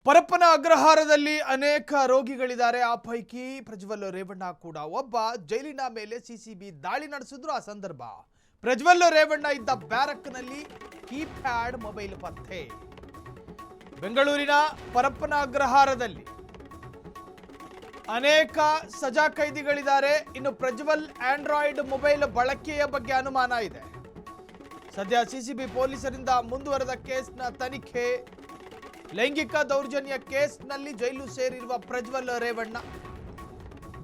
ಪರಪ್ಪನ ಅಗ್ರಹಾರದಲ್ಲಿ ಅನೇಕ ರೋಗಿಗಳಿದ್ದಾರೆ. ಆ ಪೈಕಿ ಪ್ರಜ್ವಲ್ ರೇವಣ್ಣ ಕೂಡ ಒಬ್ಬ. ಜೈಲಿನ ಮೇಲೆ ಸಿಸಿಬಿ ದಾಳಿ ನಡೆಸಿದ್ರು. ಆ ಸಂದರ್ಭ ಪ್ರಜ್ವಲ್ ರೇವಣ್ಣ ಇದ್ದ ಬ್ಯಾರಕ್ನಲ್ಲಿ ಕೀಪ್ಯಾಡ್ ಮೊಬೈಲ್ ಪತ್ತೆ. ಬೆಂಗಳೂರಿನ ಪರಪ್ಪನ ಅಗ್ರಹಾರದಲ್ಲಿ ಅನೇಕ ಸಜಾ ಕೈದಿಗಳಿದ್ದಾರೆ. ಇನ್ನು ಪ್ರಜ್ವಲ್ ಆಂಡ್ರಾಯ್ಡ್ ಮೊಬೈಲ್ ಬಳಕೆಯ ಬಗ್ಗೆ ಅನುಮಾನ ಇದೆ. ಸದ್ಯ ಸಿಸಿಬಿ ಪೊಲೀಸರಿಂದ ಮುಂದುವರೆದ ಕೇಸ್ನ ತನಿಖೆ. ಲೈಂಗಿಕ ದೌರ್ಜನ್ಯ ಕೇಸ್ನಲ್ಲಿ ಜೈಲು ಸೇರಿರುವ ಪ್ರಜ್ವಲ್ ರೇವಣ್ಣ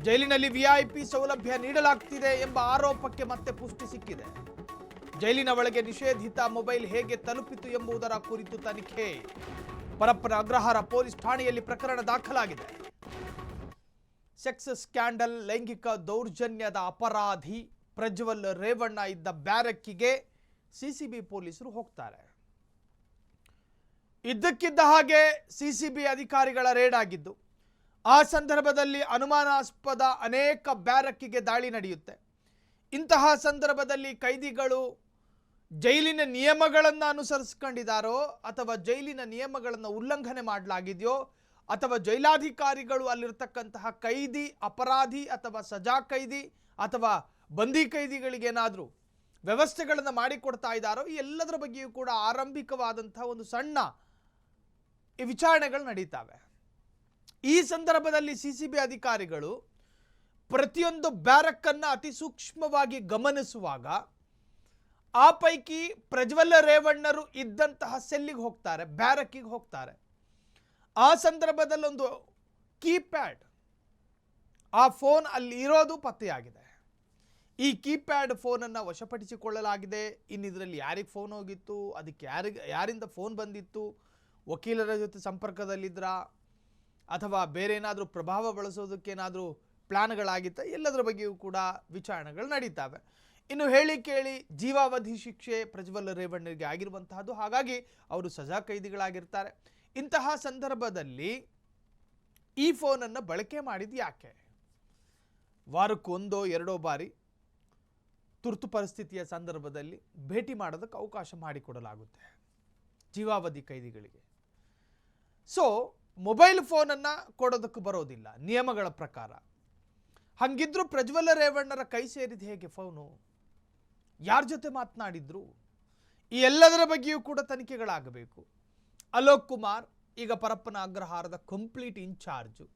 ಜೈಲಿನಲ್ಲಿ ವಿಐಪಿ ಸೌಲಭ್ಯ ನೀಡಲಾಗ್ತಿದೆ ಎಂಬ ಆರೋಪಕ್ಕೆ ಮತ್ತೆ ಪುಷ್ಟಿ ಸಿಕ್ಕಿದೆ. ಜೈಲಿನ ಒಳಗೆ ನಿಷೇಧಿತ ಮೊಬೈಲ್ ಹೇಗೆ ತಲುಪಿತು ಎಂಬುದರ ಕುರಿತು ತನಿಖೆ. ಪರಪ್ಪನ ಅಗ್ರಹಾರ ಪೊಲೀಸ್ ಠಾಣೆಯಲ್ಲಿ ಪ್ರಕರಣ ದಾಖಲಾಗಿದೆ. ಸೆಕ್ಸ್ ಸ್ಕ್ಯಾಂಡಲ್, ಲೈಂಗಿಕ ದೌರ್ಜನ್ಯದ ಅಪರಾಧಿ ಪ್ರಜ್ವಲ್ ರೇವಣ್ಣ ಇದ್ದ ಬ್ಯಾರಕ್ಕಿಗೆ ಸಿಸಿಬಿ ಪೊಲೀಸರು ಹೋಗ್ತಾರೆ. ಇದ್ದಕ್ಕಿದ್ದ ಹಾಗೆ ಸಿಸಿಬಿ ಅಧಿಕಾರಿಗಳ ರೇಡ್ ಆಗಿದ್ದು, ಆ ಸಂದರ್ಭದಲ್ಲಿ ಅನುಮಾನಾಸ್ಪದ ಅನೇಕ ಬ್ಯಾರಕ್ಕಿಗೆ ದಾಳಿ ನಡೆಯುತ್ತೆ. ಇಂತಹ ಸಂದರ್ಭದಲ್ಲಿ ಕೈದಿಗಳು ಜೈಲಿನ ನಿಯಮಗಳನ್ನು ಅನುಸರಿಸಿಕೊಂಡಿದ್ದಾರೋ ಅಥವಾ ಜೈಲಿನ ನಿಯಮಗಳನ್ನು ಉಲ್ಲಂಘನೆ ಮಾಡಲಾಗಿದೆಯೋ ಅಥವಾ ಜೈಲಾಧಿಕಾರಿಗಳು ಅಲ್ಲಿರ್ತಕ್ಕಂತಹ ಕೈದಿ, ಅಪರಾಧಿ ಅಥವಾ ಸಜಾ ಕೈದಿ ಅಥವಾ ಬಂದಿ ಕೈದಿಗಳಿಗೇನಾದರೂ ವ್ಯವಸ್ಥೆಗಳನ್ನು ಮಾಡಿಕೊಡ್ತಾ ಇದ್ದಾರೋ, ಈ ಎಲ್ಲದರ ಬಗ್ಗೆಯೂ ಕೂಡ ಆರಂಭಿಕವಾದಂತಹ ಒಂದು ಸಣ್ಣ ವಿಚಾರಣೆಗಳು ನಡೀತಾವೆ. ಈ ಸಂದರ್ಭದಲ್ಲಿ ಸಿಸಿಬಿ ಅಧಿಕಾರಿಗಳು ಪ್ರತಿಯೊಂದು ಬ್ಯಾರಕ್ಕನ್ನು ಅತಿ ಸೂಕ್ಷ್ಮವಾಗಿ ಗಮನಿಸುವಾಗ ಆ ಪೈಕಿ ಪ್ರಜ್ವಲ್ ರೇವಣ್ಣರು ಇದ್ದಂತಹ ಸೆಲ್ಲಿಗೆ ಹೋಗ್ತಾರೆ, ಬ್ಯಾರಕ್ಕಿಗೆ ಹೋಗ್ತಾರೆ. ಆ ಸಂದರ್ಭದಲ್ಲಿ ಒಂದು ಕೀಪ್ಯಾಡ್, ಆ ಫೋನ್ ಅಲ್ಲಿ ಇರೋದು ಪತ್ತೆಯಾಗಿದೆ. ಈ ಕೀಪ್ಯಾಡ್ ಫೋನನ್ನು ವಶಪಡಿಸಿಕೊಳ್ಳಲಾಗಿದೆ. ಇನ್ನು ಇದರಲ್ಲಿ ಯಾರಿಗೆ ಫೋನ್ ಹೋಗಿತ್ತು, ಅದಕ್ಕೆ ಯಾರಿಂದ ಫೋನ್ ಬಂದಿತ್ತು, ವಕೀಲರ ಜೊತೆ ಸಂಪರ್ಕದಲ್ಲಿದ್ರಾ ಅಥವಾ ಬೇರೆ ಏನಾದರೂ ಪ್ರಭಾವ ಬಳಸೋದಕ್ಕೇನಾದರೂ ಪ್ಲಾನ್ಗಳಾಗಿತ್ತ, ಎಲ್ಲದರ ಬಗ್ಗೆಯೂ ಕೂಡ ವಿಚಾರಣೆಗಳು ನಡೀತಾವೆ. ಇನ್ನು ಹೇಳಿ ಕೇಳಿ ಜೀವಾವಧಿ ಶಿಕ್ಷೆ ಪ್ರಜ್ವಲ್ ರೇವಣ್ಣರಿಗೆ ಆಗಿರುವಂತಹದ್ದು. ಹಾಗಾಗಿ ಅವರು ಸಜಾ ಕೈದಿಗಳಾಗಿರ್ತಾರೆ. ಇಂತಹ ಸಂದರ್ಭದಲ್ಲಿ ಈ ಫೋನನ್ನು ಬಳಕೆ ಮಾಡಿದ್ದು ಯಾಕೆ? ವಾರಕ್ಕೊಂದೋ ಎರಡೋ ಬಾರಿ ತುರ್ತು ಪರಿಸ್ಥಿತಿಯ ಸಂದರ್ಭದಲ್ಲಿ ಭೇಟಿ ಮಾಡೋದಕ್ಕೆ ಅವಕಾಶ ಮಾಡಿಕೊಡಲಾಗುತ್ತೆ ಜೀವಾವಧಿ ಕೈದಿಗಳಿಗೆ. ಸೊ ಮೊಬೈಲ್ ಫೋನನ್ನು ಕೊಡೋದಕ್ಕೆ ಬರೋದಿಲ್ಲ ನಿಯಮಗಳ ಪ್ರಕಾರ. ಹಂಗಿದ್ರು ಪ್ರಜ್ವಲ್ ರೇವಣ್ಣರ ಕೈ ಸೇರಿದ ಹೇಗೆ ಫೋನು? ಯಾರ ಜೊತೆ ಮಾತನಾಡಿದ್ರು? ಈ ಎಲ್ಲದರ ಬಗ್ಗೆಯೂ ಕೂಡ ತನಿಖೆಗಳಾಗಬೇಕು. ಅಲೋಕ್ ಕುಮಾರ್ ಈಗ ಪರಪ್ಪನ ಅಗ್ರಹಾರದ ಕಂಪ್ಲೀಟ್ ಇನ್ಚಾರ್ಜು.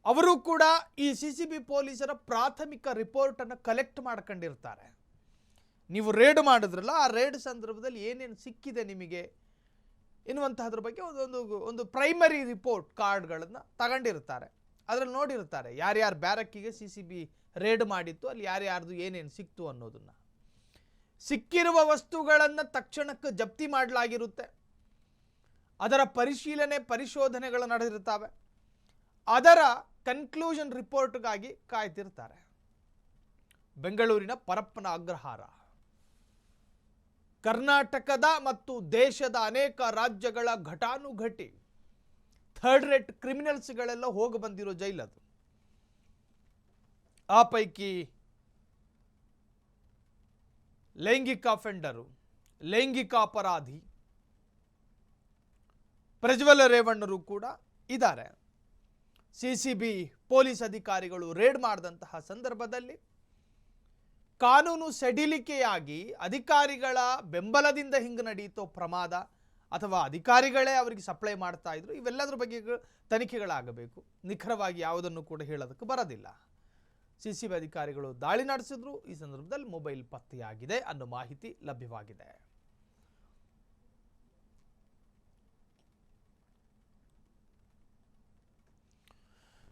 ಅವರು ಕೂಡ ಈ ಸಿಸಿಬಿ ಪೊಲೀಸರ ಪ್ರಾಥಮಿಕ ರಿಪೋರ್ಟನ್ನು ಕಲೆಕ್ಟ್ ಮಾಡ್ಕೊಂಡಿರ್ತಾರೆ. ನೀವು ರೇಡ್ ಮಾಡಿದ್ರಲ್ಲ, ಆ ರೇಡ್ ಸಂದರ್ಭದಲ್ಲಿ ಏನೇನು ಸಿಕ್ಕಿದೆ ನಿಮಗೆ ಎನ್ನುವಂತಹದ್ರ ಬಗ್ಗೆ ಒಂದು ಪ್ರೈಮರಿ ರಿಪೋರ್ಟ್ ಕಾರ್ಡ್ಗಳನ್ನು ತಗೊಂಡಿರ್ತಾರೆ. ಅದರಲ್ಲಿ ನೋಡಿರ್ತಾರೆ ಯಾರ್ಯಾರು ಬ್ಯಾರಕ್ಕಿಗೆ ಸಿಸಿಬಿ ರೇಡ್ ಮಾಡಿತ್ತು, ಅಲ್ಲಿ ಯಾರ್ಯಾರ್ದು ಏನೇನು ಸಿಕ್ತು ಅನ್ನೋದನ್ನು. ಸಿಕ್ಕಿರುವ ವಸ್ತುಗಳನ್ನು ತಕ್ಷಣಕ್ಕೆ ಜಪ್ತಿ ಮಾಡಲಾಗಿರುತ್ತೆ. ಅದರ ಪರಿಶೋಧನೆಗಳು ನಡೆದಿರ್ತವೆ. ಅದರ ಕನ್ಕ್ಲೂಷನ್ ರಿಪೋರ್ಟ್ಗಾಗಿ ಕಾಯ್ತಿರ್ತಾರೆ. ಬೆಂಗಳೂರಿನ ಪರಪ್ಪನ ಅಗ್ರಹಾರ ಕರ್ನಾಟಕದ ಮತ್ತು ದೇಶದ ಅನೇಕ ರಾಜ್ಯಗಳ ಘಟಾನುಘಟಿ ಥರ್ಡ್ ರೇಟ್ ಕ್ರಿಮಿನಲ್ಸ್ಗಳೆಲ್ಲ ಹೋಗಿ ಬಂದಿರೋ ಜೈಲದು. ಆ ಪೈಕಿ ಲೈಂಗಿಕ ಅಫೆಂಡರು, ಲೈಂಗಿಕ ಅಪರಾಧಿ ಪ್ರಜ್ವಲ್ ರೇವಣ್ಣರು ಕೂಡ ಇದ್ದಾರೆ. ಸಿಸಿಬಿ ಪೊಲೀಸ್ ಅಧಿಕಾರಿಗಳು ರೇಡ್ ಮಾಡಿದಂತಹ ಸಂದರ್ಭದಲ್ಲಿ ಕಾನೂನು ಸಡಿಲಿಕೆಯಾಗಿ ಅಧಿಕಾರಿಗಳ ಬೆಂಬಲದಿಂದ ಹಿಂಗೆ ನಡೀತೋ ಪ್ರಮಾದ ಅಥವಾ ಅಧಿಕಾರಿಗಳೇ ಅವರಿಗೆ ಸಪ್ಲೈ ಮಾಡ್ತಾ ಇದ್ರು, ಇವೆಲ್ಲದರ ಬಗ್ಗೆ ತನಿಖೆಗಳಾಗಬೇಕು. ನಿಖರವಾಗಿ ಯಾವುದನ್ನು ಕೂಡ ಹೇಳೋದಕ್ಕೆ ಬರೋದಿಲ್ಲ. ಸಿಸಿಬಿ ಅಧಿಕಾರಿಗಳು ದಾಳಿ ನಡೆಸಿದ್ರು. ಈ ಸಂದರ್ಭದಲ್ಲಿ ಮೊಬೈಲ್ ಪತ್ತೆಯಾಗಿದೆ ಅನ್ನೋ ಮಾಹಿತಿ ಲಭ್ಯವಾಗಿದೆ.